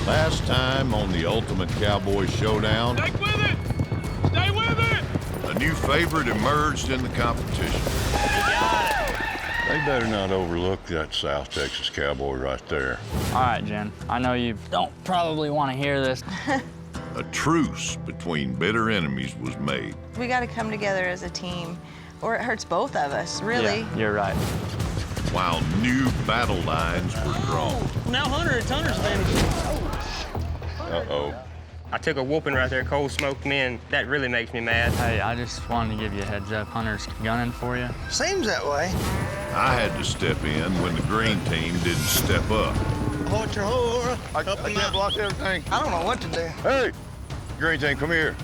Last time on the Ultimate Cowboy Showdown, Stick with it! Stay with it! a new favorite emerged in the competition. They better not overlook that South Texas cowboy right there. All right, Jen. I know you don't probably want to hear this. A truce between bitter enemies was made. We got to come together as a team, or it hurts both of us, really. Yeah, you're right. While new battle lines were drawn. Now it's Hunter's advantage. Uh-oh. I took a whooping right there, cold smoked me, and that really makes me mad. Hey, I just wanted to give you a heads up. Hunter's gunning for you. Seems that way. I had to step in when the green team didn't step up. Hold your horse. I can't block everything. I don't know what to do. Hey, green team, come here.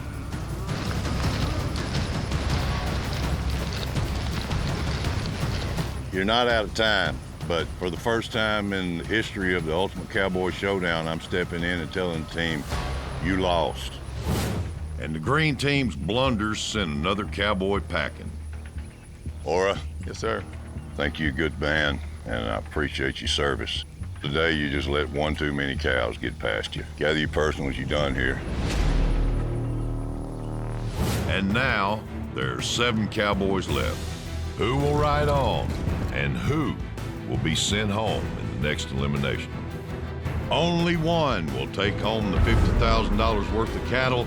You're not out of time, but for the first time in the history of the Ultimate Cowboy Showdown, I'm stepping in and telling the team, you lost. And the green team's blunders sent another cowboy packing. Aura. Yes, sir. Thank you, good man, and I appreciate your service. Today, you just let one too many cows get past you. Gather your personals, you done here. And now, there are 7 cowboys left. Who will ride on, and who will be sent home in the next elimination? Only one will take home the $50,000 worth of cattle,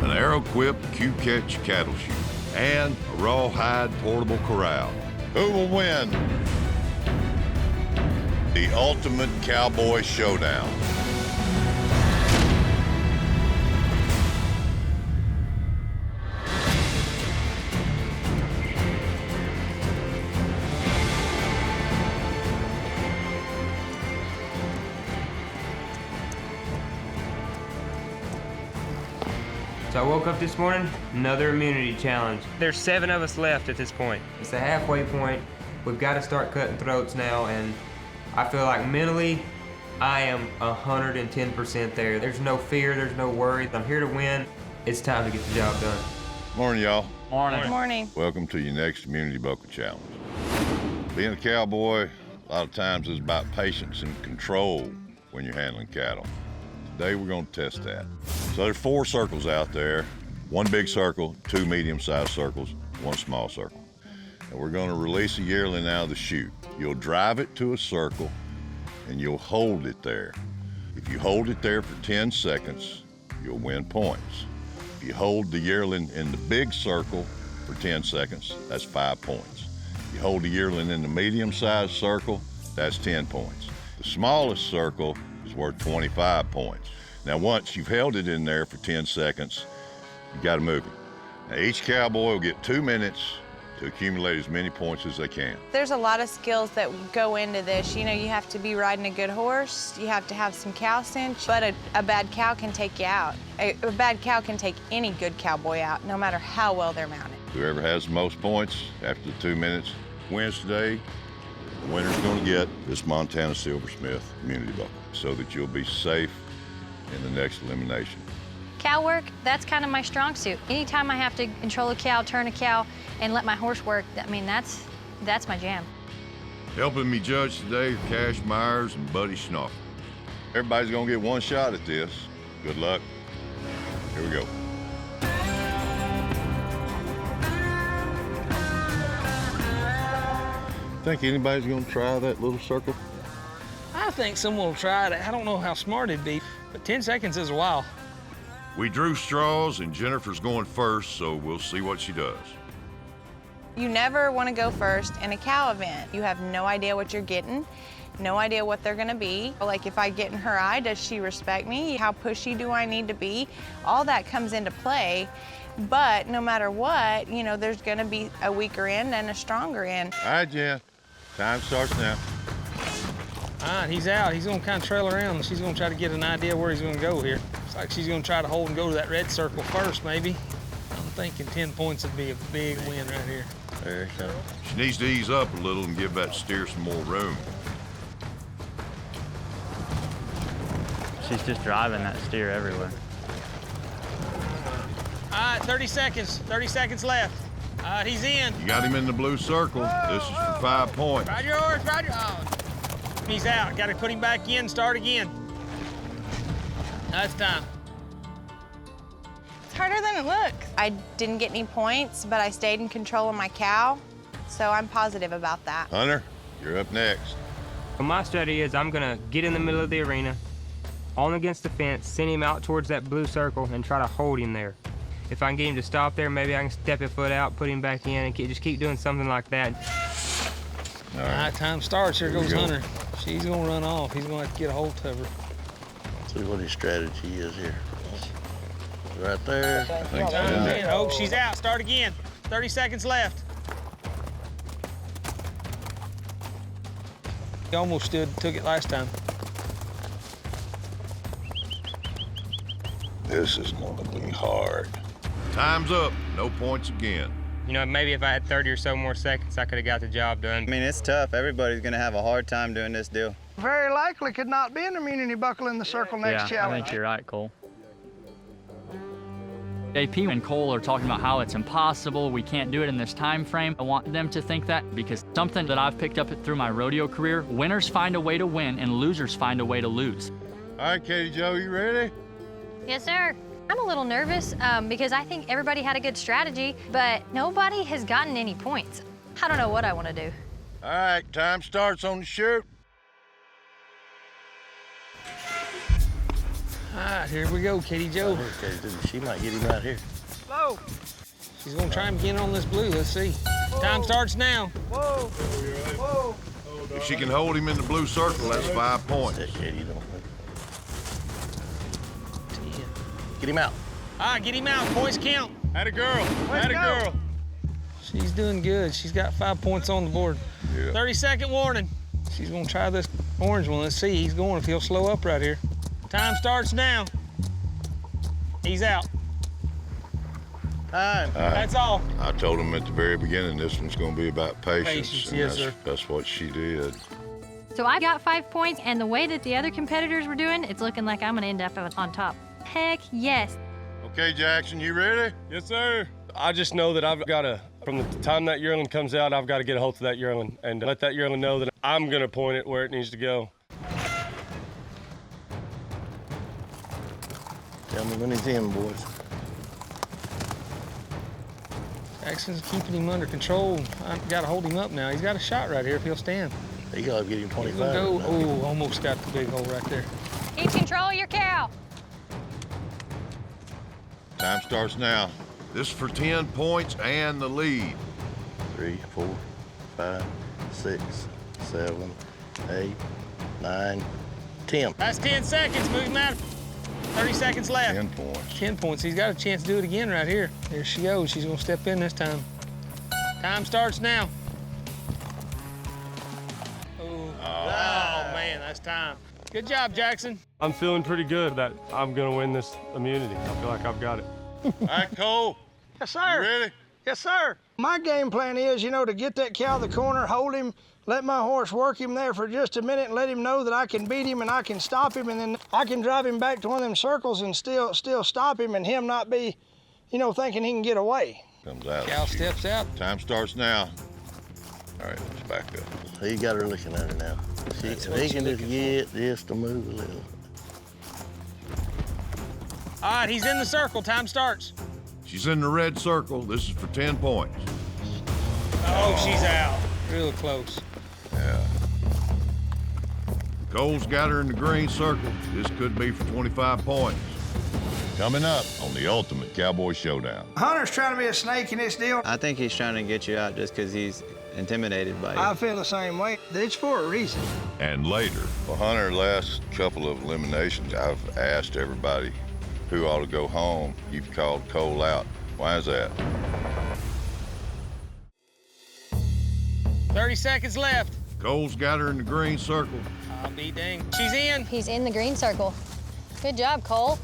an Arrowquip Q-Catch cattle chute, and a rawhide portable corral. Who will win the Ultimate Cowboy Showdown? So I woke up this morning, another immunity challenge. There's 7 of us left at this point. It's the halfway point. We've got to start cutting throats now, and I feel like mentally, I am 110% there. There's no fear, there's no worry. I'm here to win. It's time to get the job done. Morning, y'all. Morning. Good morning. Welcome to your next Immunity Buckle Challenge. Being a cowboy, a lot of times is about patience and control when you're handling cattle. Today we're going to test that. So there's 4 circles out there, 1 big circle, 2 medium-sized circles, 1 small circle. And we're going to release a yearling out of the chute. You'll drive it to a circle and you'll hold it there. If you hold it there for 10 seconds, you'll win points. If you hold the yearling in the big circle for 10 seconds, that's 5 points. If you hold the yearling in the medium-sized circle, that's 10 points. The smallest circle is worth 25 points. Now, once you've held it in there for 10 seconds, you gotta move it. Now, each cowboy will get 2 minutes to accumulate as many points as they can. There's a lot of skills that go into this. You know, you have to be riding a good horse, you have to have some cow cinch, but a bad cow can take you out. A bad cow can take any good cowboy out, no matter how well they're mounted. Whoever has the most points after the 2 minutes wins today. The winner's gonna get this Montana Silversmith Immunity Buckle so that you'll be safe in the next elimination. Cow work, that's kind of my strong suit. Anytime I have to control a cow, turn a cow, and let my horse work, I mean, that's my jam. Helping me judge today are Cash Myers and Buddy Schnaufer. Everybody's gonna get 1 shot at this. Good luck. Here we go. Think anybody's gonna try that little circle? I think someone will try it. I don't know how smart it'd be, but 10 seconds is a while. We drew straws and Jennifer's going first, so we'll see what she does. You never want to go first in a cow event. You have no idea what you're getting, no idea what they're gonna be. Like, if I get in her eye, does she respect me? How pushy do I need to be? All that comes into play. But no matter what, you know, there's gonna be a weaker end and a stronger end. All right, Jen, time starts now. All right, he's out. He's gonna kind of trail around, and she's gonna try to get an idea where he's gonna go here. It's like she's gonna try to hold and go to that red circle first, maybe. I'm thinking 10 points would be a big win right here. There you go. She needs to ease up a little and give that steer some more room. She's just driving that steer everywhere. All right, 30 seconds. 30 seconds left. All right, he's in. You got him in the blue circle. This is for 5 points. Ride your horse, ride your... Oh. He's out. Got to put him back in, start again. That's time. It's harder than it looks. I didn't get any points, but I stayed in control of my cow, so I'm positive about that. Hunter, you're up next. Well, my strategy is I'm gonna get in the middle of the arena, on against the fence, send him out towards that blue circle, and try to hold him there. If I can get him to stop there, maybe I can step his foot out, put him back in, and just keep doing something like that. All All right. right, time starts. Here Here we goes go. Hunter. She's gonna run off. He's gonna have to get a hold of her. See what his strategy is here. Right there. I think Time so. again. Oh, she's out. Start again. 30 seconds left. He almost took it last time. This is gonna be hard. Time's up. No points again. You know, maybe if I had 30 or so more seconds, I could have got the job done. I mean, it's tough. Everybody's gonna have a hard time doing this deal. Very likely could not be an immunity buckle in the circle next I challenge. think you're right, Cole. JP and Cole are talking about how it's impossible, we can't do it in this time frame. I want them to think that because something that I've picked up through my rodeo career, winners find a way to win and losers find a way to lose. All right, Katie Joe, you ready? Yes, sir. I'm a little nervous because I think everybody had a good strategy, but nobody has gotten any points. I don't know what I want to do. All right, time starts on the shoot. All right, here we go, Katie Joe. Okay, she might get him right here. Slow. She's gonna try him again on this blue. Let's see. Time starts now. Whoa. Whoa. If she can hold him in the blue circle, that's 5 points. That Katie don't. Get him out. All right, get him out. Points count. Atta girl. Let's Atta go. girl. She's doing good. She's got 5 points on the board. Yeah. 30-second warning. She's gonna try this orange one. Let's see. He's going if he'll slow up right here. Time starts now. He's out. Time. That's all. I told him at the very beginning this one's going to be about patience. Patience, and yes, that's, sir. That's what she did. So I got 5 points, and the way that the other competitors were doing, it's looking like I'm gonna end up on top. Heck yes. Okay, Jackson, you ready? Yes, sir. I just know that I've got to, from the time that yearling comes out, I've got to get a hold of that yearling and let that yearling know that I'm going to point it where it needs to go. Tell me when he's in, boys. Jackson's keeping him under control. I gotta hold him up now. He's got a shot right here if he'll stand. He gotta get him He's 25. gonna go. Oh, almost got the big hole right there. Keep control of your cow. Time starts now. This is for 10 points and the lead. 3, 4, 5, 6, 7, 8, 9, 10. That's 10 seconds. Move him out. 30 seconds left. 10 points. 10 points. He's got a chance to do it again right here. There she goes. She's gonna step in this time. Time starts now. Oh man, that's time. Good job, Jackson. I'm feeling pretty good that I'm going to win this immunity. I feel like I've got it. All right, Cole, Yes, you sir. ready? Yes, sir. My game plan is, to get that cow to the corner, hold him, let my horse work him there for just a minute and let him know that I can beat him and I can stop him, and then I can drive him back to one of them circles and still stop him and him not be, thinking he can get away. Comes out. Cow steps out. Time starts now. All right, let's back up. He got her looking at her now. He what can she's just looking get this to move a little. All right, he's in the circle. Time starts. She's in the red circle. This is for 10 points. Oh, she's out. Real close. Yeah. Cole's got her in the green circle. This could be for 25 points. Coming up on the Ultimate Cowboy Showdown. Hunter's trying to be a snake in this deal. I think he's trying to get you out just because he's intimidated by you. I feel the same way. It's for a reason. And later, well, Hunter, last couple of eliminations, I've asked everybody who ought to go home. You've called Cole out. Why is that? 30 seconds left. Cole's got her in the green circle. I'll be dang. She's in. He's in the green circle. Good job, Cole.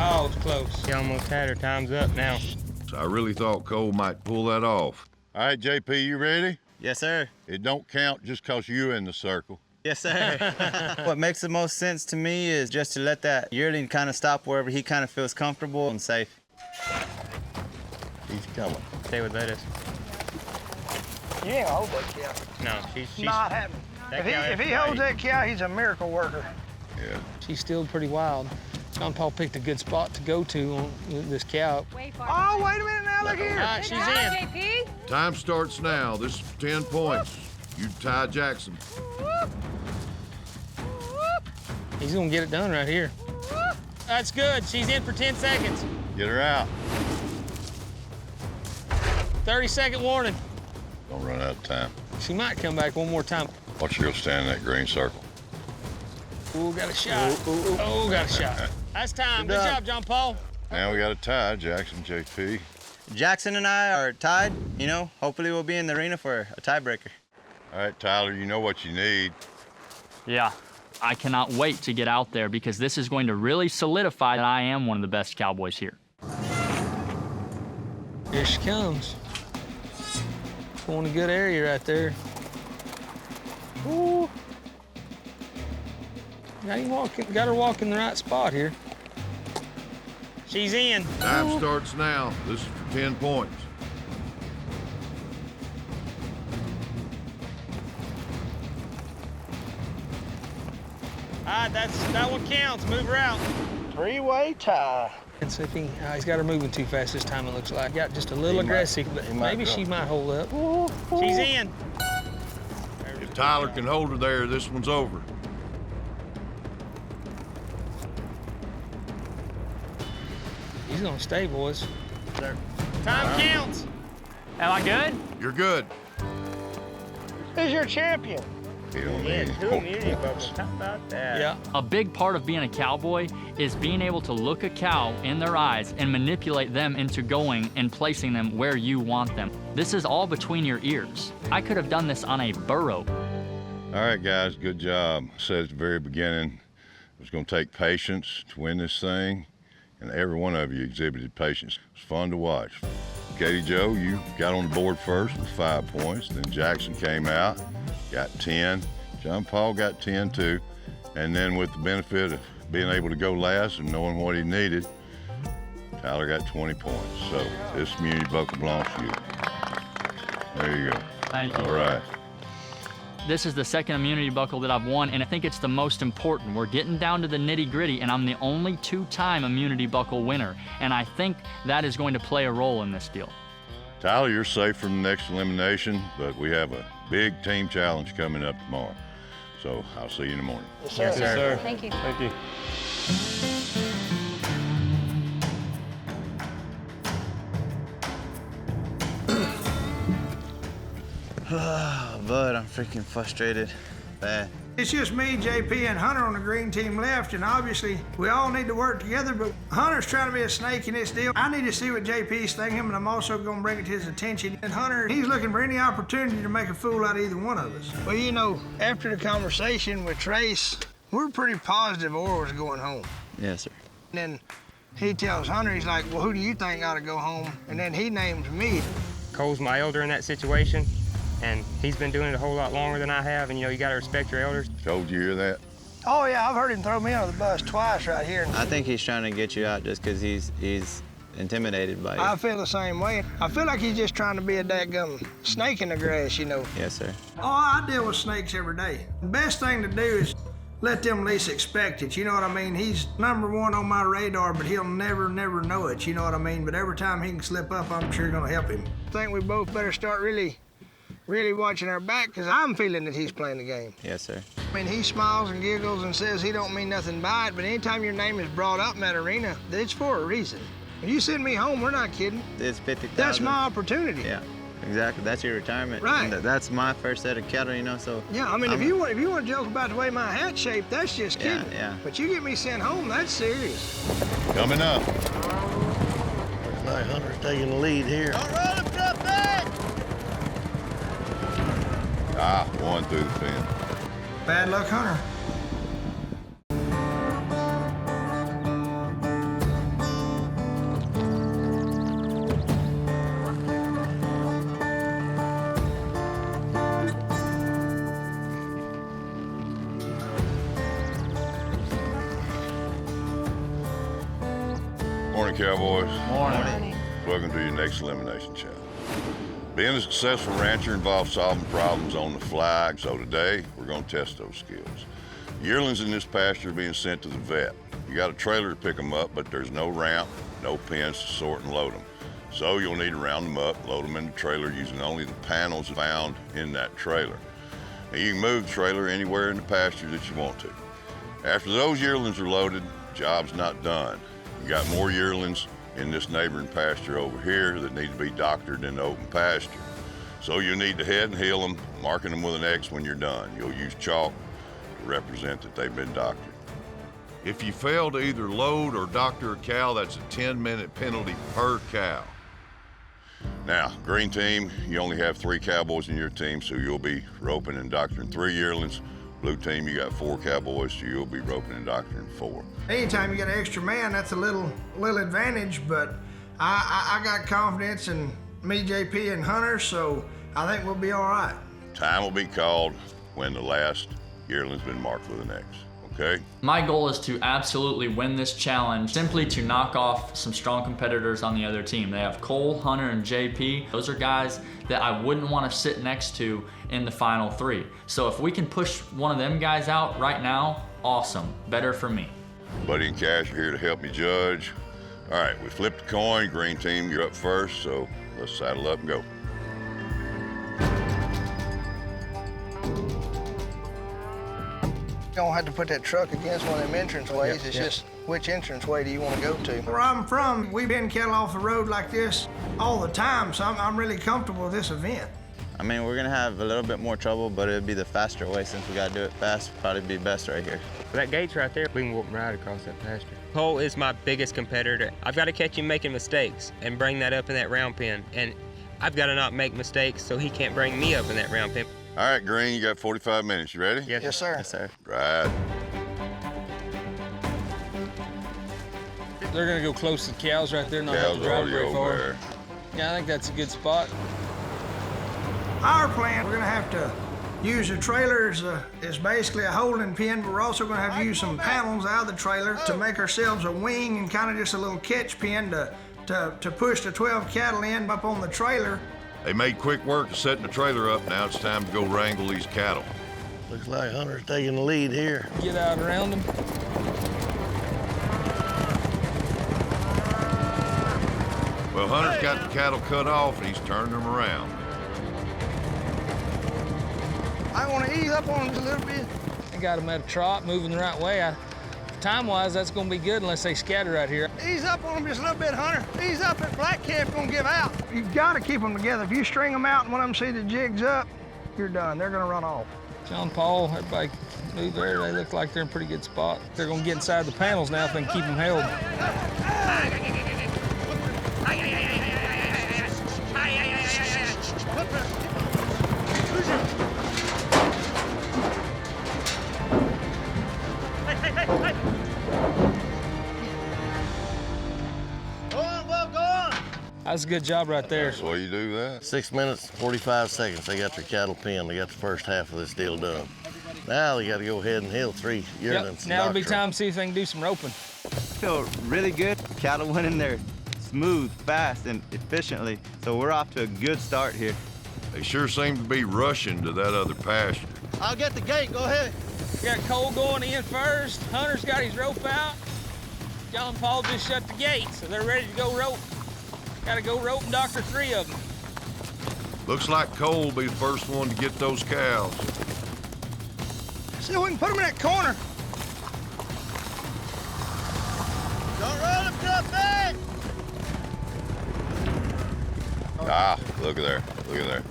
Oh, it's close. She almost had her. Time's up now. So I really thought Cole might pull that off. All right, JP, you ready? Yes, sir. It don't count just 'cause you're in the circle. Yes, sir. What makes the most sense to me is just to let that yearling kind of stop wherever he kind of feels comfortable and safe. He's coming. They would let us. You ain't gonna hold that cow. No, she's Not happening. If he holds that cow, he's a miracle worker. Yeah. She's still pretty wild. John Paul picked a good spot to go to on this cow. Oh, wait a minute now, look here. All right, she's in. Time starts now. This is 10 points. You tie Jackson. He's gonna get it done right here. That's good. She's in for 10 seconds. Get her out. 30-second warning. Don't run out of time. She might come back one more time. Watch her go stand in that green circle. Ooh, got a shot. Oh, got a shot. That's time. Good job, John Paul. Now we got a tie, Jackson, JP. Jackson and I are tied. You know, hopefully we'll be in the arena for a tiebreaker. All right, Tyler, you know what you need. Yeah, I cannot wait to get out there because this is going to really solidify that I am one of the best cowboys here. Here she comes. Going a good area right there. Ooh. Got her walking the right spot here. She's in. Time starts now. This is for 10 points. All right, that one counts. Move her out. Three-way tie. And so he's got her moving too fast this time, it looks like. Got just a little aggressive, but maybe she might hold up. She's in. If Tyler can hold her there, this one's over. He's gonna stay, boys. Time counts. Am I good? You're good. Who's your champion? You don't need any points. How about that? Yeah. A big part of being a cowboy is being able to look a cow in their eyes and manipulate them into going and placing them where you want them. This is all between your ears. I could have done this on a burro. All right, guys, good job. I said at the very beginning, it was going to take patience to win this thing, and every one of you exhibited patience. It was fun to watch. Katie Jo, you got on the board first with 5 points. Then Jackson came out, got 10. John Paul got 10 too. And then with the benefit of being able to go last and knowing what he needed, Tyler got 20 points. So this community buckle belongs to you. There you go. Thank you. All right. This is the second immunity buckle that I've won, and I think it's the most important. We're getting down to the nitty-gritty, and I'm the only two-time immunity buckle winner, and I think that is going to play a role in this deal. Tyler, you're safe from the next elimination, but we have a big team challenge coming up tomorrow. So I'll see you in the morning. Yes, sir. Thank you. Thank you. But I'm freaking frustrated. Bad. It's just me, JP, and Hunter on the green team left, and obviously we all need to work together, but Hunter's trying to be a snake in this deal. I need to see what JP's thinking, and I'm also going to bring it to his attention. And Hunter, he's looking for any opportunity to make a fool out of either one of us. Well, you know, after the conversation with Trace, we're pretty positive Orr's going home. Yes, sir. And then he tells Hunter, he's like, well, who do you think ought to go home? And then he names me. Cole's my elder in that situation, and he's been doing it a whole lot longer than I have, and you know, you gotta respect your elders. Told you hear that? Oh, yeah, I've heard him throw me under the bus twice right here. I think he's trying to get you out just because he's intimidated by you. I feel the same way. I feel like he's just trying to be a dadgum snake in the grass, you know. Yes, sir. Oh, I deal with snakes every day. The best thing to do is let them least expect it, you know what I mean? He's #1 on my radar, but he'll never know it, you know what I mean? But every time he can slip up, I'm sure gonna help him. I think we both better start really watching our back, because I'm feeling that he's playing the game. Yes, sir. I mean, he smiles and giggles and says he don't mean nothing by it, but anytime your name is brought up in that arena, it's for a reason. If you send me home, we're not kidding. It's 50,000. That's my opportunity. Yeah, exactly. That's your retirement. Right. And that's my first set of cattle, you know, so. Yeah, I mean, if you want to joke about the way my hat's shaped, that's just kidding. Yeah. But you get me sent home, that's serious. Coming up. Looks like Hunter's taking the lead here. One through the fence. Bad luck, Hunter. Morning, Cowboys. Morning. Welcome to your next elimination challenge. Being a successful rancher involves solving problems on the fly, so today we're going to test those skills. Yearlings in this pasture are being sent to the vet. You got a trailer to pick them up, but there's no ramp, no pens to sort and load them. So you'll need to round them up, load them in the trailer using only the panels found in that trailer. Now you can move the trailer anywhere in the pasture that you want to. After those yearlings are loaded, job's not done. You got more yearlings in this neighboring pasture over here that need to be doctored in the open pasture. So you'll need to head and heel them, marking them with an X when you're done. You'll use chalk to represent that they've been doctored. If you fail to either load or doctor a cow, that's a 10-minute penalty per cow. Now, green team, you only have 3 cowboys in your team, so you'll be roping and doctoring 3 yearlings. Blue team, you got 4 cowboys, so you'll be roping and doctoring 4. Anytime you get an extra man, that's a little advantage, but I got confidence in me, JP, and Hunter, so I think we'll be all right. Time will be called when the last yearling's been marked with an X, okay? My goal is to absolutely win this challenge, simply to knock off some strong competitors on the other team. They have Cole, Hunter, and JP. Those are guys that I wouldn't want to sit next to in the final 3. So if we can push one of them guys out right now, awesome, better for me. Buddy and Cash are here to help me judge. All right, we flipped the coin. Green team, you're up first, so let's saddle up and go. You don't have to put that truck against one of them entrance ways. It's just which entrance way do you want to go to? Where I'm from, we've been cattle off the road like this all the time, so I'm really comfortable with this event. I mean, we're gonna have a little bit more trouble, but it'd be the faster way since we gotta do it fast. Probably be best right here. That gate's right there. We can walk right across that pasture. Cole is my biggest competitor. I've got to catch him making mistakes and bring that up in that round pen. And I've got to not make mistakes so he can't bring me up in that round pen. All right, Green, you got 45 minutes. You ready? Yes, sir. Yes, sir. Right. They're gonna go close to the cows right there, not have Cows to drive already very over far. there. Yeah, I think that's a good spot. Our plan, we're gonna have to use the trailer as basically a holding pen, but we're also gonna have to use some panels out of the trailer to make ourselves a wing and kind of just a little catch pen to push the 12 cattle in up on the trailer. They made quick work of setting the trailer up. Now it's time to go wrangle these cattle. Looks like Hunter's taking the lead here. Get out around them. Well, Hunter's got the cattle cut off and he's turning them around. I want to ease up on them a little bit. I got them at a trot, moving the right way. Time-wise, that's gonna be good unless they scatter right here. Ease up on them just a little bit, Hunter. Ease up, that black calf's gonna give out. You've got to keep them together. If you string them out and one of them see the jig's up, you're done. They're gonna run off. John Paul, everybody move there. They look like they're in a pretty good spot. They're gonna get inside the panels now if they can keep them held. That's a good job right there. That's why you do that. 6 minutes, 45 seconds. They got their cattle pinned. They got the first half of this deal done. Now they got to go ahead and hill 3 yearlings. Now it'll be time to see if they can do some roping. Feel really good. Cattle went in there smooth, fast, and efficiently. So we're off to a good start here. They sure seem to be rushing to that other pasture. I'll get the gate. Go ahead. We got Cole going in first. Hunter's got his rope out. John Paul just shut the gate, so they're ready to go rope. Gotta go rope and doctor 3 of them. Looks like Cole will be the first one to get those cows. See if we can put them in that corner. Don't roll them, Duffy! Ah, look at there. Look at there.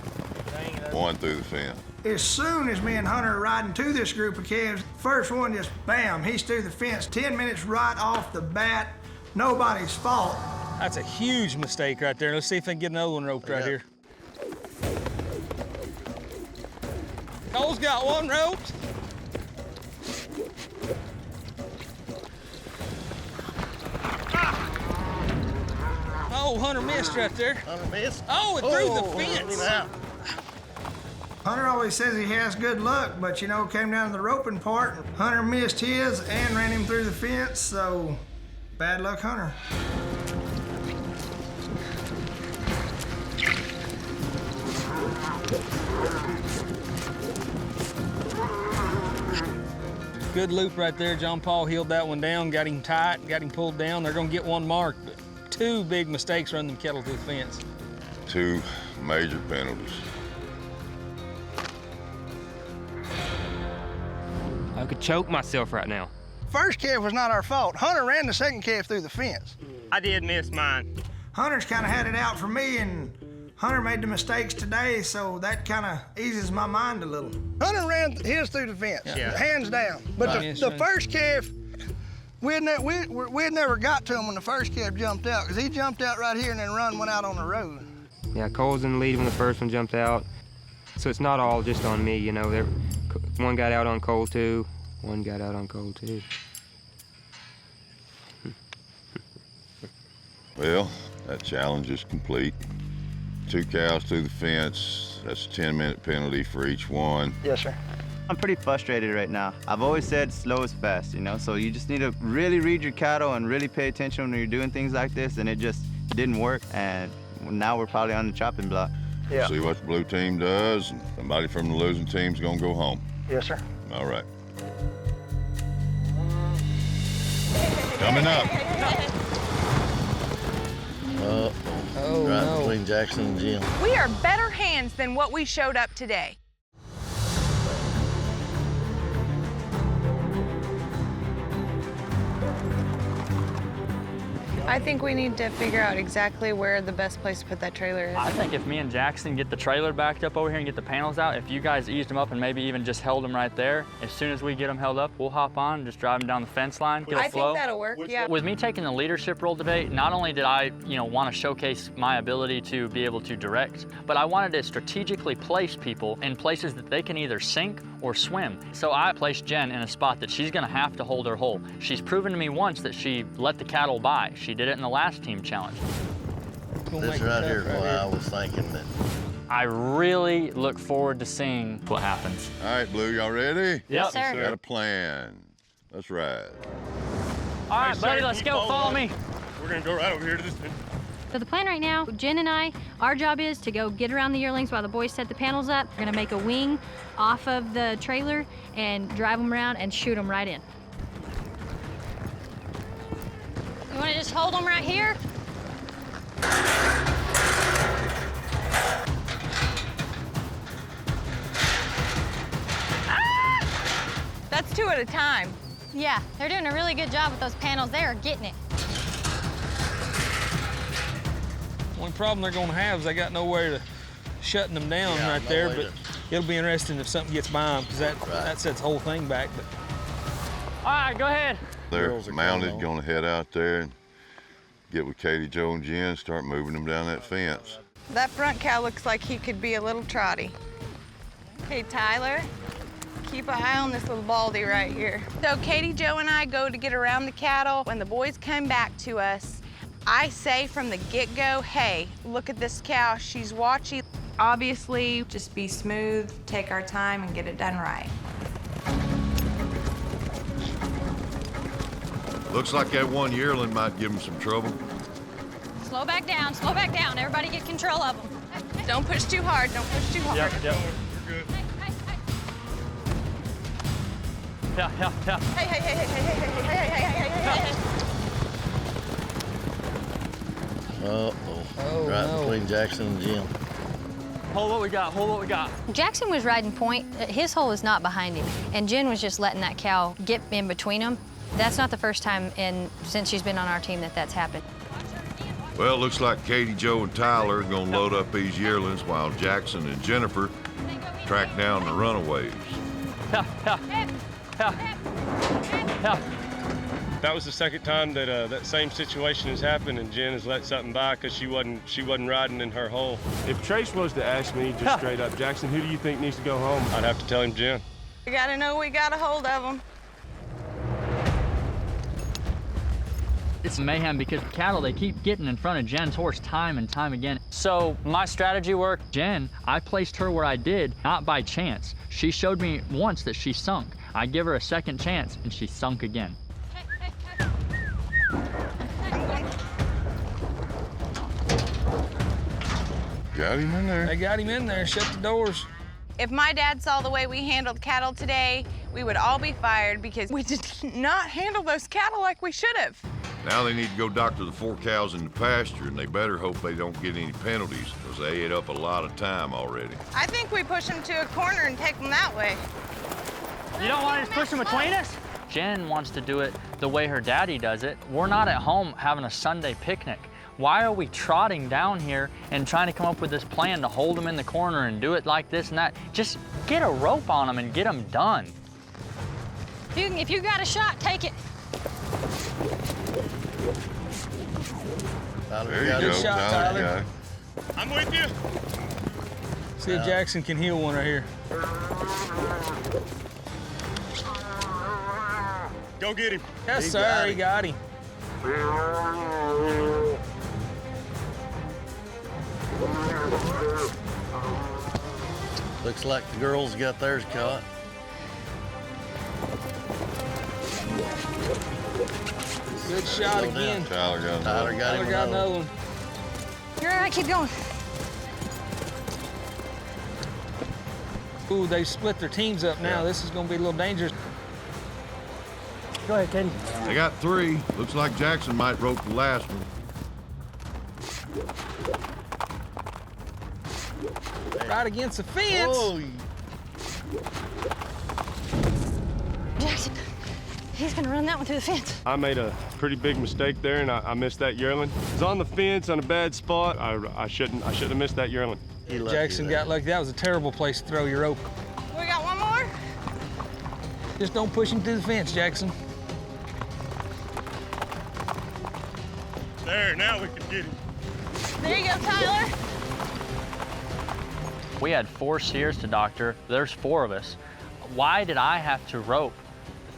One through the fence. As soon as me and Hunter are riding to this group of calves, first one just bam, he's through the fence. 10 minutes right off the bat. Nobody's fault. That's a huge mistake right there. Let's see if they can get another one roped right here. Cole's got one roped. Oh, Hunter missed right there. Hunter missed. Oh, it threw the fence. Hunter always says he has good luck, but you know, it came down to the roping part. Hunter missed his and ran him through the fence, so bad luck, Hunter. Good loop right there. John Paul heeled that one down, got him tight, got him pulled down. They're gonna get one mark, but 2 big mistakes running them cattle to the fence. 2 major penalties. I could choke myself right now. First calf was not our fault. Hunter ran the second calf through the fence. I did miss mine. Hunter's kind of had it out for me, and Hunter made the mistakes today, so that kind of eases my mind a little. Hunter ran his through the fence, hands down. But the first calf, we had never got to him when the first calf jumped out, because he jumped out right here and then went out on the road. Yeah, Cole's in the lead when the first one jumped out. So it's not all just on me, you know. One got out on Cole too. One got out on Cole too. Well, that challenge is complete. 2 cows through the fence. That's a 10-minute penalty for each one. Yes, sir. I'm pretty frustrated right now. I've always said slow is fast, you know? So you just need to really read your cattle and really pay attention when you're doing things like this, and it just didn't work, and now we're probably on the chopping block. Yeah. See what the blue team does, and somebody from the losing team's gonna go home. Yes, sir. All right. Coming up. Oh, right between Jackson and Jim. We are better hands than what we showed up today. I think we need to figure out exactly where the best place to put that trailer is. I think if me and Jackson get the trailer backed up over here and get the panels out, if you guys eased them up and maybe even just held them right there, as soon as we get them held up, we'll hop on and just drive them down the fence line, get a flow. I think that'll work, yeah. With me taking the leadership role today, not only did I, want to showcase my ability to be able to direct, but I wanted to strategically place people in places that they can either sink or swim. So I placed Jen in a spot that she's gonna have to hold her hole. She's proven to me once that she let the cattle by. She did it in the last team challenge. This right here is why I was thinking that. I really look forward to seeing what happens. All right, Blue, y'all ready? Yes, sir. Got a plan. Let's ride. All right, buddy, let's go. Follow me. We're gonna go right over here to this. So the plan right now, Jen and I, our job is to go get around the yearlings while the boys set the panels up. We're gonna make a wing off of the trailer and drive them around and shoot them right in. You wanna just hold them right here? That's 2 at a time. Yeah, they're doing a really good job with those panels. They are getting it. Only problem they're gonna have is they got nowhere to shutting them down right there, but it'll be interesting if something gets by them, because that sets the whole thing back. But All right, go ahead. They're mounted, gonna head out there and get with Katie, Joe, and Jen, start moving them down that fence. That front cow looks like he could be a little trotty. Hey, Tyler, keep an eye on this little baldy right here. So Katie, Joe, and I go to get around the cattle. When the boys come back to us, I say from the get-go, hey, look at this cow, she's watching. Obviously, just be smooth, take our time, and get it done right. Looks like that one yearling might give them some trouble. Slow back down, slow back down. Everybody get control of them. Don't push too hard, don't push too hard. Yep. We're good. Yeah. Hey, hey, hey, hey, hey, hey, hey, hey, hey, hey, hey, hey. Right between Jackson and Jim. Hold what we got. Jackson was riding point. His hole is not behind him, and Jen was just letting that cow get in between them. That's not the first time since she's been on our team that's happened. Well, looks like Katie, Joe, and Tyler are gonna load up these yearlings while Jackson and Jennifer track down the runaways. That was the second time that that same situation has happened, and Jen has let something by because she wasn't riding in her hole. If Trace was to ask me just straight up, Jackson, who do you think needs to go home? I'd have to tell him Jen. We gotta know we got a hold of them. It's mayhem because the cattle, they keep getting in front of Jen's horse time and time again. So my strategy worked. Jen, I placed her where I did, not by chance. She showed me once that she sunk. I give her a second chance, and she sunk again. got him in there. They got him in there. Shut the doors. If my dad saw the way we handled cattle today, we would all be fired because we did not handle those cattle like we should have. Now they need to go doctor the 4 cows in the pasture, and they better hope they don't get any penalties, because they ate up a lot of time already. I think we push them to a corner and take them that way. You don't want to just push them between us? Jen wants to do it the way her daddy does it. We're not at home having a Sunday picnic. Why are we trotting down here and trying to come up with this plan to hold them in the corner and do it like this and that? Just get a rope on them and get them done. If you got a shot, take it. There you got go, it. shot, Tyler. Tyler. got it. I'm with you. See if Jackson can heal one right here. Go get him. Yes, He sir. got He him. got him. Looks like the girls got theirs caught. Good shot Slow down. again. Tyler got Tyler another. got Tyler him got another another one. one. You're all right, keep going. Ooh, they split their teams up now. Yeah. This is going to be a little dangerous. Go ahead, Katie. They got 3. Looks like Jackson might rope the last one. Right against the fence. Oh, Jackson, he's gonna run that one through the fence. I made a pretty big mistake there, and I missed that yearling. It was on the fence on a bad spot. I shouldn't have missed that yearling. he lucky Jackson there. got lucky. That was a terrible place to throw your rope. We got one more? Just don't push him through the fence, Jackson. There, now we can get him. There you go, Tyler. We had 4 steers to doctor. There's 4 of us. Why did I have to rope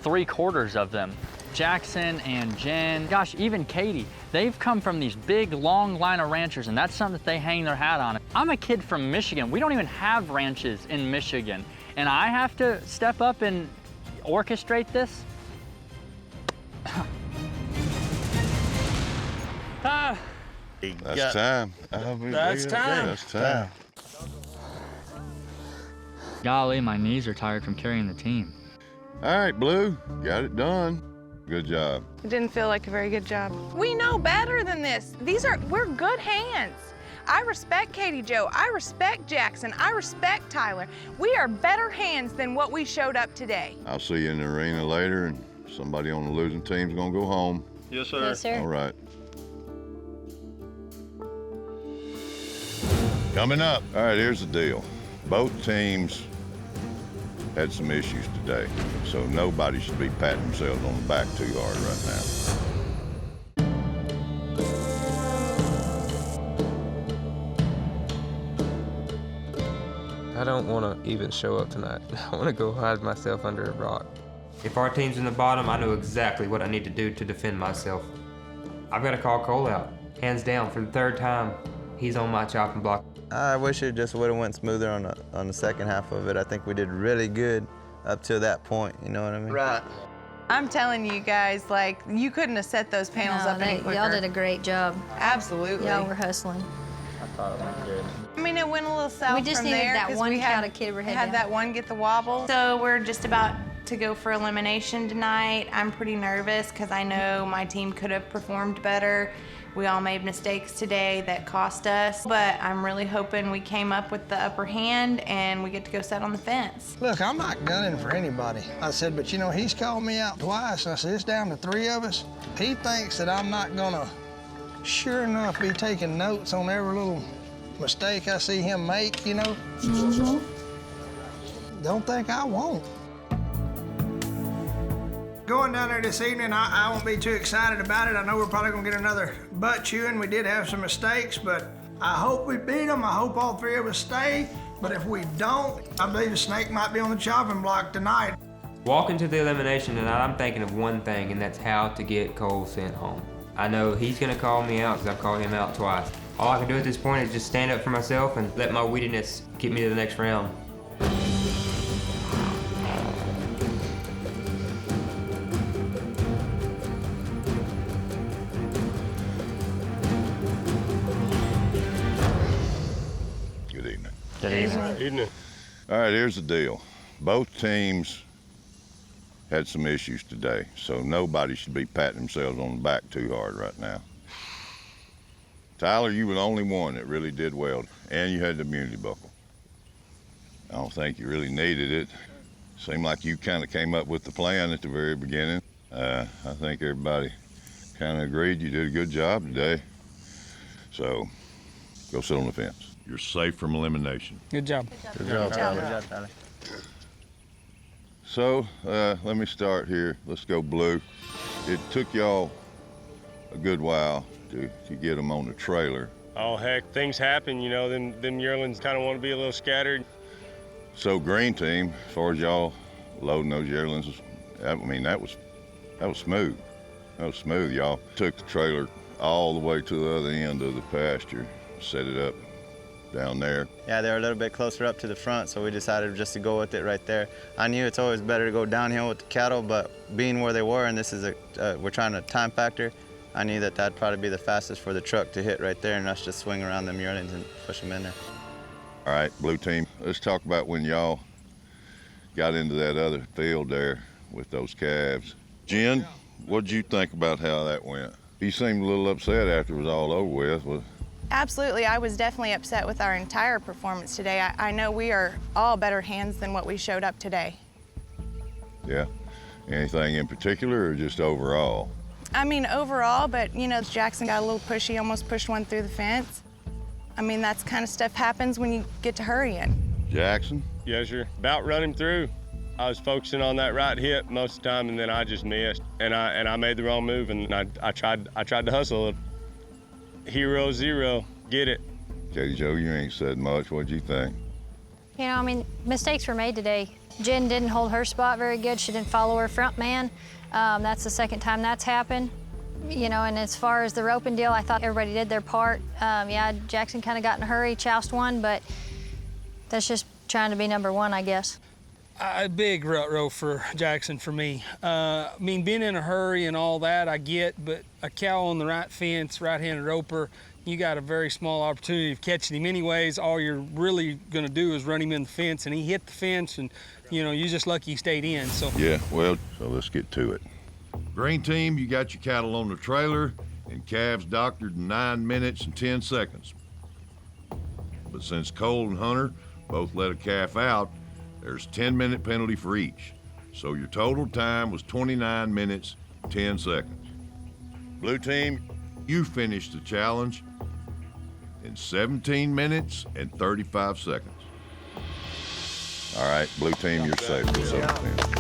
3/4 of them? Jackson and Jen, gosh, even Katie, they've come from these big, long line of ranchers, and that's something that they hang their hat on. I'm a kid from Michigan. We don't even have ranches in Michigan. And I have to step up and orchestrate this? He That's got- time. That's time. That's time. Golly, my knees are tired from carrying the team. All right, Blue, got it done. Good job. It didn't feel like a very good job. We know better than this. We're good hands. I respect Katie Jo. I respect Jackson. I respect Tyler. We are better hands than what we showed up today. I'll see you in the arena later, and somebody on the losing team's gonna go home. Yes, sir. Yes, sir. All right. Coming up. All right, here's the deal. Both teams had some issues today, so nobody should be patting themselves on the back too hard right now. I don't want to even show up tonight. I want to go hide myself under a rock. If our team's in the bottom, I know exactly what I need to do to defend myself. I've got to call Cole out. Hands down, for the 3rd time, he's on my chopping block. I wish it just would have went smoother on the second half of it. I think we did really good up to that point. You know what I mean? Right. I'm telling you guys, like, you couldn't have set those panels up any quicker. Y'all did a great job. Absolutely. Y'all were hustling. I mean, it went a little south We just from needed there that 'cause one we cow to kid her head had down. that one get the wobble. So we're just about to go for elimination tonight. I'm pretty nervous because I know my team could have performed better. We all made mistakes today that cost us, but I'm really hoping we came up with the upper hand and we get to go sit on the fence. Look, I'm not gunning for anybody. I said, but you know, he's called me out twice. I said, it's down to 3 of us. He thinks that I'm not gonna, sure enough, be taking notes on every little mistake I see him make, you know? Don't think I won't. Going down there this evening, I won't be too excited about it. I know we're probably gonna get another butt chewing. We did have some mistakes, but I hope we beat them. I hope all 3 of us stay. But if we don't, I believe the snake might be on the chopping block tonight. Walking to the elimination tonight, I'm thinking of one thing, and that's how to get Cole sent home. I know he's gonna call me out because I've called him out twice. All I can do at this point is just stand up for myself and let my wittiness get me to the next round. Evening. All right, here's the deal. Both teams had some issues today, so nobody should be patting themselves on the back too hard right now. Tyler, you were the only one that really did well, and you had the immunity buckle. I don't think you really needed it. Seemed like you kind of came up with the plan at the very beginning. I think everybody kind of agreed you did a good job today. So, go sit on the fence. You're safe from elimination. Good job. Good job, Tyler. Good job, Tyler. So, let me start here. Let's go blue. It took y'all a good while to get them on the trailer. Oh, heck, things happen, you know. Them yearlings kind of want to be a little scattered. So, green team, as far as y'all loading those yearlings, I mean, that was smooth. That was smooth. Y'all took the trailer all the way to the other end of the pasture, set it up down there. Yeah, they were a little bit closer up to the front, so we decided just to go with it right there. I knew it's always better to go downhill with the cattle, but being where they were, and this is we're trying to time factor, I knew that that'd probably be the fastest for the truck to hit right there, and us just swing around them yearlings and push them in there. All right, blue team, let's talk about when y'all got into that other field there with those calves. Jen, what'd you think about how that went? You seemed a little upset after it was all over with. Absolutely, I was definitely upset with our entire performance today. I know we are all better hands than what we showed up today. Yeah, anything in particular or just overall? I mean, overall, but you know, Jackson got a little pushy, almost pushed one through the fence. I mean, that's kind of stuff happens when you get to hurrying. Jackson? Yes, sir. About run him through. I was focusing on that right hip most of the time, and then I just missed. And I made the wrong move, and I tried to hustle. Hero zero, get it. Katie Jo, you ain't said much. What'd you think? You know, I mean, mistakes were made today. Jen didn't hold her spot very good. She didn't follow her front man. That's the second time that's happened. You know, and as far as the roping deal, I thought everybody did their part. Yeah, Jackson kind of got in a hurry, choused one, but that's just trying to be number one, I guess. A big rut row for Jackson for me. I mean, being in a hurry and all that, I get, but a cow on the right fence, right-handed roper, you got a very small opportunity of catching him anyways. All you're really gonna do is run him in the fence, and he hit the fence, and you know, you're just lucky he stayed in, so. Yeah, well, so let's get to it. Green team, you got your cattle on the trailer and calves doctored in 9 minutes and 10 seconds. But since Cole and Hunter both let a calf out, there's a 10-minute penalty for each. So your total time was 29 minutes, 10 seconds. Blue team, you finished the challenge in 17 minutes and 35 seconds. All right, blue team, you're safe. Go sit on the fence.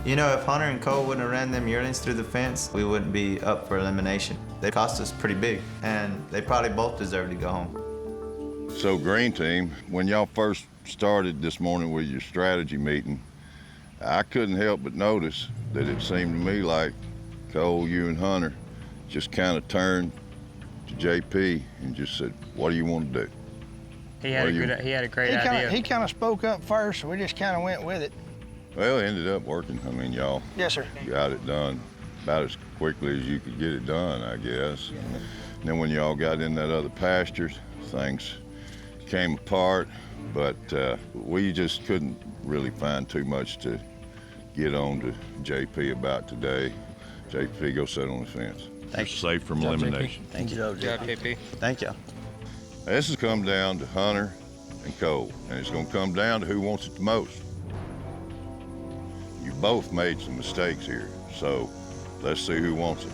You know, if Hunter and Cole wouldn't have ran them yearlings through the fence, we wouldn't be up for elimination. They cost us pretty big, and they probably both deserve to go home. So green team, when y'all first started this morning with your strategy meeting, I couldn't help but notice that it seemed to me like Cole, you and Hunter just kind of turned to JP and just said, what do you want to do? He had a great idea. He kind of spoke up first, so we just kind of went with it. Well, it ended up working. I mean, y'all Yes, sir. got it done about as quickly as you could get it done, I guess. And then when y'all got in that other pasture, things came apart, but we just couldn't really find too much to get on to JP about today. JP, go sit on the fence. Thank you. Safe from elimination. Thank you. Good job, KP. Thank you. This has come down to Hunter and Cole, and it's gonna come down to who wants it the most. You both made some mistakes here, so let's see who wants it.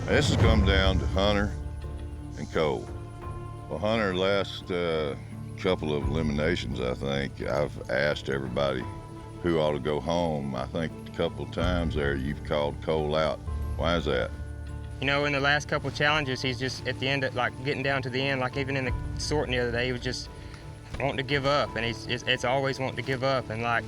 This has come down to Hunter and Cole. Well, Hunter, last couple of eliminations, I think, I've asked everybody who ought to go home. I think a couple of times there you've called Cole out. Why is that? You know, in the last couple challenges, he's just at the end, like getting down to the end, like even in the sorting the other day, he was just wanting to give up, and it's always wanting to give up. And like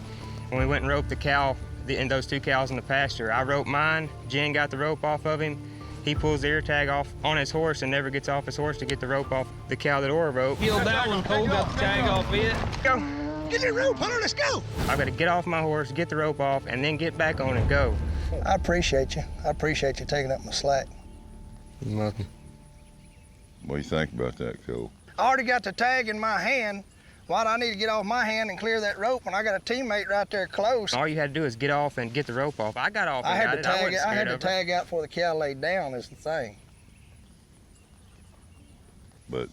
when we went and roped the cow, and those two cows in the pasture, I roped mine, Jen got the rope off of him, he pulls the ear tag off on his horse and never gets off his horse to get the rope off the cow that Ora roped. Killed that one, Cole got the tag off it. Go. Get the rope, Hunter, let's go. I've got to get off my horse, get the rope off, and then get back on and go. I appreciate you. I appreciate you taking up my slack. You're welcome. What do you think about that, Cole? I already got the tag in my hand. Why do I need to get off my hand and clear that rope when I got a teammate right there close? All you had to do is get off and get the rope off. I got off and I had got to it. tag. wasn't I had scared to of her. tag out before the cow laid down. Is the thing. But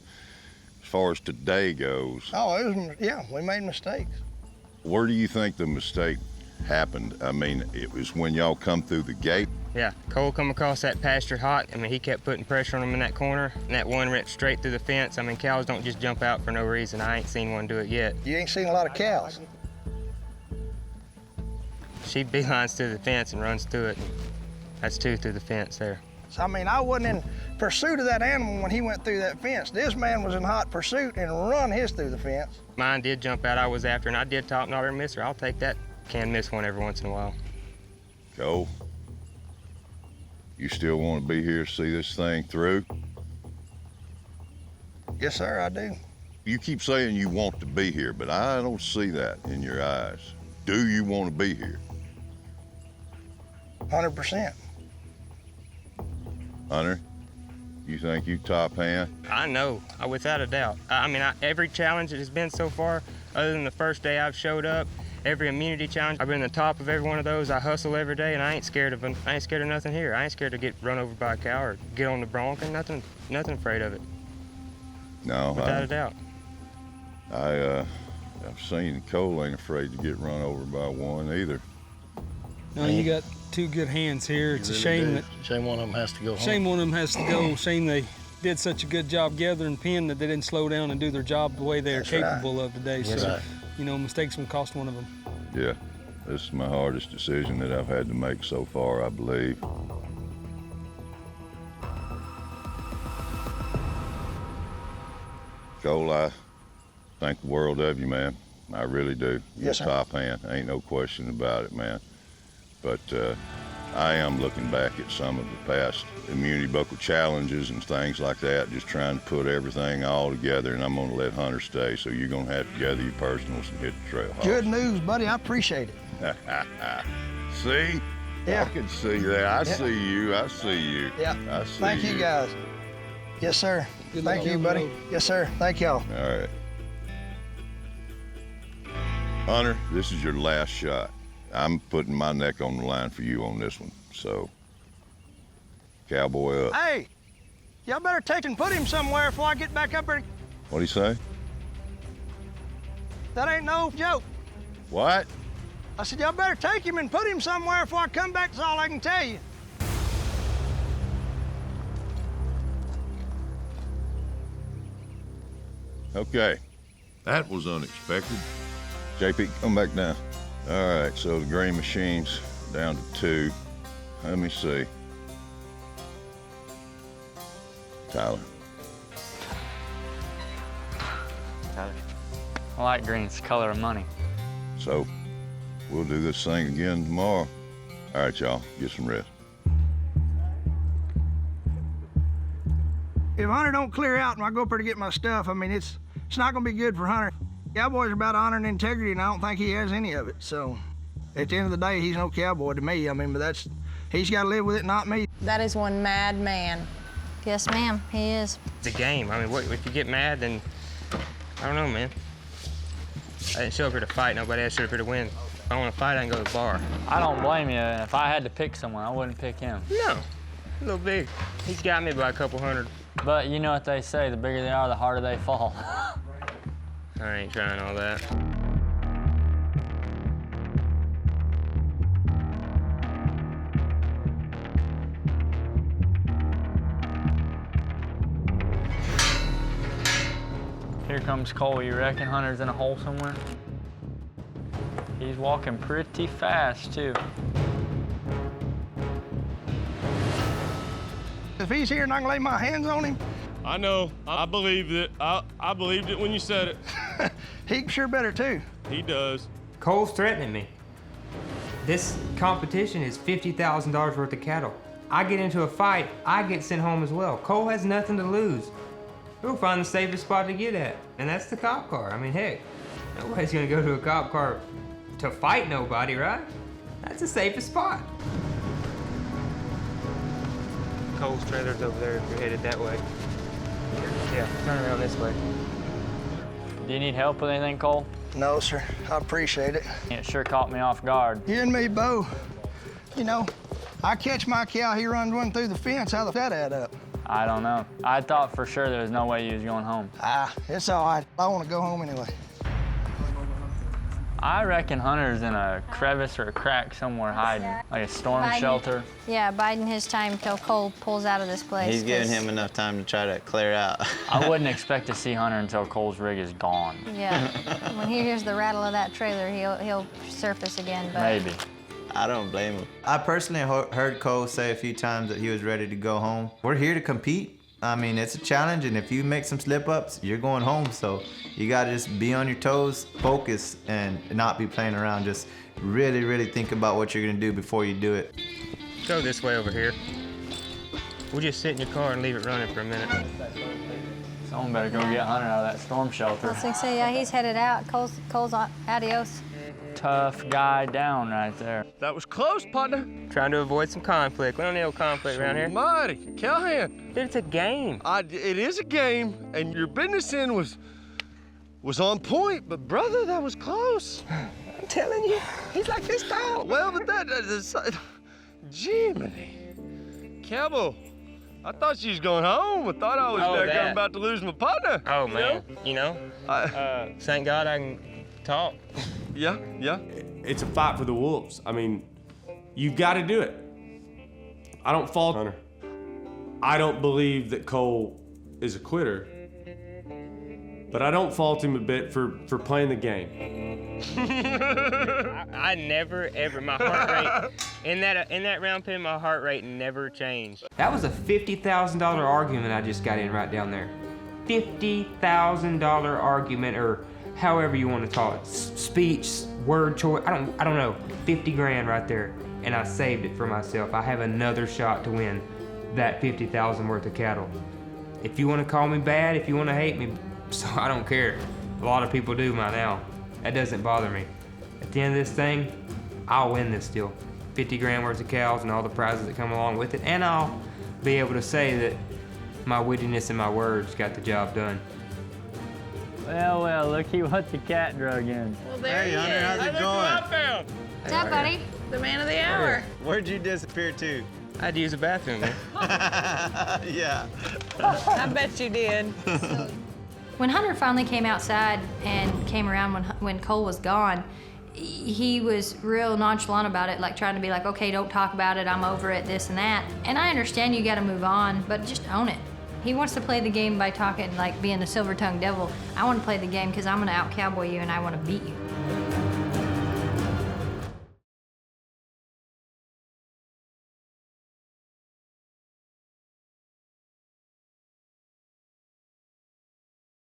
as far as today goes, Oh, it was, yeah, we made mistakes. where do you think the mistake happened? I mean, it was when y'all come through the gate. Yeah, Cole come across that pasture hot. I mean, he kept putting pressure on him in that corner, and that one went straight through the fence. I mean, cows don't just jump out for no reason. I ain't seen one do it yet. You ain't seen a lot of cows. She beelines through the fence and runs through it. That's 2 through the fence there. So, I mean, I wasn't in pursuit of that animal when he went through that fence. This man was in hot pursuit and run his through the fence. Mine did jump out. I was after, and I did top knot her and miss her. I'll take that. Can miss one every once in a while. Cole, you still want to be here to see this thing through? Yes, sir, I do. You keep saying you want to be here, but I don't see that in your eyes. Do you want to be here? 100%. Hunter, you think you top hand? I know, without a doubt. I mean, every challenge that has been so far, other than the first day I've showed up, every immunity challenge, I've been on the top of every one of those. I hustle every day, and I ain't scared of nothing here. I ain't scared to get run over by a cow or get on the bronc, and nothing afraid of it. No, Without a doubt. I've seen Cole ain't afraid to get run over by one either. No, you got 2 good hands here. It's a shame that Shame one of them has to go home. one of them has to go. Shame they did such a good job gathering pin that they didn't slow down and do their job the way they're capable of today. Yes, so, right. you know, mistakes will cost one of them. Yeah, this is my hardest decision that I've had to make so far, I believe. Cole, I think the world of you, man. I really do. You're Yes, sir. top hand. Ain't no question about it, man. But I am looking back at some of the past immunity buckle challenges and things like that, just trying to put everything all together, and I'm going to let Hunter stay, so you're going to have to gather your personals and hit the trail hard. Good news, buddy. I appreciate it. See? Yeah. I can see that. I Yeah. see you. I see you. Yeah. I see Thank you, guys. Yes, sir. Good Thank luck. you, buddy. Yes, sir. Thank y'all. All right. Hunter, this is your last shot. I'm putting my neck on the line for you on this one. So, cowboy up. Hey, y'all better take and put him somewhere before I get back up there. What'd he say? That ain't no joke. What? I said, y'all better take him and put him somewhere before I come back. That's all I can tell you. Okay. That was unexpected. JP, come back down. All right, so the green machine's down to 2. Let me see. Tyler. I like green. It's the color of money. So, we'll do this thing again tomorrow. All right, y'all, get some rest. If Hunter don't clear out and I go up there to get my stuff, I mean, it's not gonna be good for Hunter. Cowboy's about honor and integrity, and I don't think he has any of it. So, at the end of the day, he's no cowboy to me. I mean, but he's got to live with it, not me. That is one mad man. Yes, ma'am, he is. It's a game. I mean, if you get mad, then I don't know, man. I didn't show up here to fight. Nobody else showed up here to win. If I want to fight, I can go to the bar. I don't blame you. And if I had to pick someone, I wouldn't pick him. No, a little big. He's got me by a couple hundred. But you know what they say, the bigger they are, the harder they fall. I ain't trying all that. Here comes Cole. You reckon Hunter's in a hole somewhere? He's walking pretty fast, too. If he's here and I can lay my hands on him, I know. I believed it. I believed it when you said it. he sure better too. He does. Cole's threatening me. This competition is $50,000 worth of cattle. I get into a fight, I get sent home as well. Cole has nothing to lose. We'll find the safest spot to get at, and that's the cop car. I mean, heck, nobody's gonna go to a cop car to fight nobody, right? That's the safest spot. Cole's trailer's over there if you're headed that way. Yeah, turn around this way. Do you need help with anything, Cole? No, sir. I appreciate it. It sure caught me off guard. You and me, Bo. You know, I catch my cow, he runs one through the fence. How does that add up? I don't know. I thought for sure there was no way you was going home. It's all right. I want to go home anyway. I reckon Hunter's in a crevice or a crack somewhere hiding, like a storm shelter. Yeah, biding his time till Cole pulls out of this place. He's giving him enough time to try to clear out. I wouldn't expect to see Hunter until Cole's rig is gone. Yeah, when he hears the rattle of that trailer, he'll surface again. But Maybe. I don't blame him. I personally heard Cole say a few times that he was ready to go home. We're here to compete. I mean, it's a challenge, and if you make some slip-ups, you're going home. So you gotta just be on your toes, focus, and not be playing around. Just really, really think about what you're gonna do before you do it. Go this way over here. We'll just sit in your car and leave it running for a minute. Someone better go get Hunter out of that storm shelter. I was gonna say, yeah, he's headed out. Cole's adios. Tough guy down right there. That was close, partner. Trying to avoid some conflict. We don't need no conflict around here. Mighty, Callahan. Dude, it's a game. It is a game, and your business end was on point, but brother, that was close. I'm telling you, he's like this tall. Well, but that's Jiminy. Cowboy, I thought she was going home. I thought I was about to lose my partner. Oh, man. You know? Thank God I can talk. Yeah. It's a fight for the wolves. I mean, you've got to do it. I don't fault Hunter. I don't believe that Cole is a quitter, but I don't fault him a bit for playing the game. I never, ever, my heart rate, in that round pen, my heart rate never changed. That was a $50,000 argument I just got in right down there. $50,000 argument, or however you want to call it, speech, word choice, I don't know, 50 grand right there, and I saved it for myself. I have another shot to win that 50,000 worth of cattle. If you want to call me bad, if you want to hate me, so I don't care. A lot of people do by now. That doesn't bother me. At the end of this thing, I'll win this deal. 50 grand worth of cows and all the prizes that come along with it, and I'll be able to say that my wittiness and my words got the job done. Well, looky what the cat drug in. Well, there Hey, he Hunter, is. how's it going? What's up, buddy? The man of the hour. Where'd you disappear to? I had to use the bathroom, man. Yeah. I bet you did. When Hunter finally came outside and came around when Cole was gone, he was real nonchalant about it, like trying to be like, okay, don't talk about it, I'm over it, this and that. And I understand you gotta move on, but just own it. He wants to play the game by talking, like being a silver-tongued devil. I want to play the game because I'm gonna out-cowboy you and I want to beat you.